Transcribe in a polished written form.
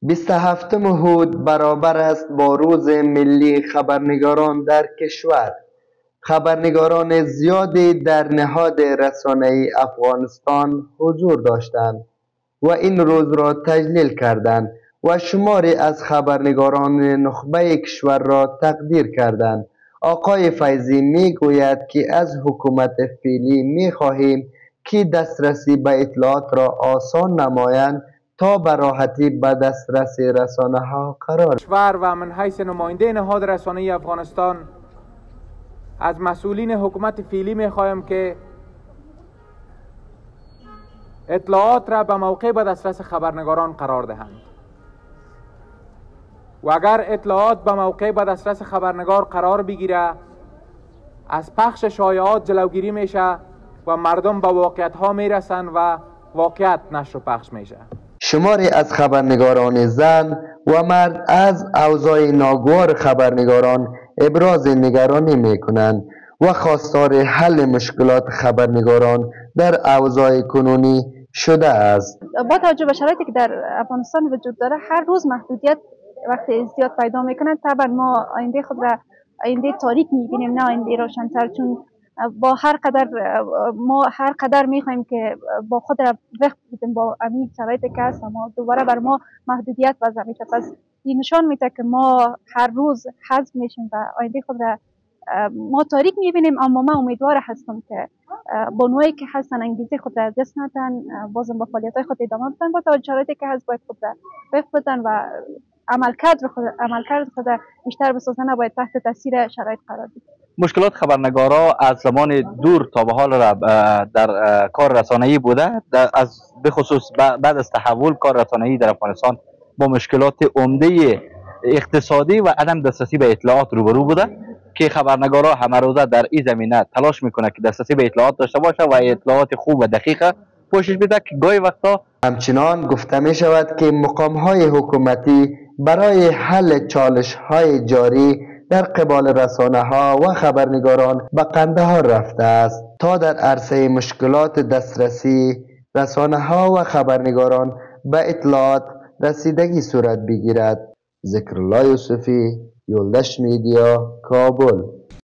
27 هود برابر است با روز ملی خبرنگاران در کشور. خبرنگاران زیادی در نهاد رسانه‌ای افغانستان حضور داشتند و این روز را تجلیل کردند و شماری از خبرنگاران نخبه کشور را تقدیر کردند. آقای فیضی می گوید که از حکومت فعلی می خواهیم که دسترسی به اطلاعات را آسان نمایند تا به راحتی به دسترس رسانه‌ها قرار کشور و من حیث نماینده نهاد رسانه‌ای افغانستان از مسئولین حکومت فعلی می‌خوایم که اطلاعات را به موقع به دسترس خبرنگاران قرار دهند و اگر اطلاعات به موقع به دسترس خبرنگار قرار بگیره از پخش شایعات جلوگیری میشه و مردم به واقعیت‌ها میرسند و واقعیت نشر و پخش میشه. شماری از خبرنگاران زن و مرد از اوضاع ناگوار خبرنگاران ابراز نگرانی میکنند و خواستار حل مشکلات خبرنگاران در اوضاع کنونی شده است. با توجه به شرایطی که در افغانستان وجود داره، هر روز محدودیت وقتی زیاد پیدا میکنند، طبعا ما آینده خود را آینده تاریک میبینیم، نه آینده روشن‌تر، چون با هر قدر میخوایم که با خود را وقت بدیم با همین شرایطی که هست، اما دوباره بر ما محدودیت وضع میشه. پس این نشان میده که ما هر روز حذف میشیم و آینده خود را ما تاریک میبینیم. اما من امیدوار هستم که بانوایی که هستن انگیزه خود را از دست ندن، بازم با فعالیت‌های خود ادامه بدن، با توجه شرایطی که هست باید خود را وقت بدن و عملکرد خود بیشتر بسازن، نباید تحت تاثیر شرایط قرار بدن. مشکلات خبرنگارا از زمان دور تا به حال را در کار رسانه‌ای بوده، به خصوص بعد از تحول کار رسانه‌ای در افغانستان با مشکلات عمده اقتصادی و عدم دسترسی به اطلاعات روبرو بوده که خبرنگارا همه روزه در این زمینه تلاش میکنه که دسترسی به اطلاعات داشته باشه و اطلاعات خوب و دقیق پوشش بده که گاهی وقتا همچنان گفته می شود که مقام‌های حکومتی برای حل چالش‌های جاری در قبال رسانه‌ها و خبرنگاران به قندهار رفته است تا در عرصه مشکلات دسترسی رسانه‌ها و خبرنگاران به اطلاعات رسیدگی صورت بگیرد. ذکرالله یوسفی، یولدش میدیا، کابل.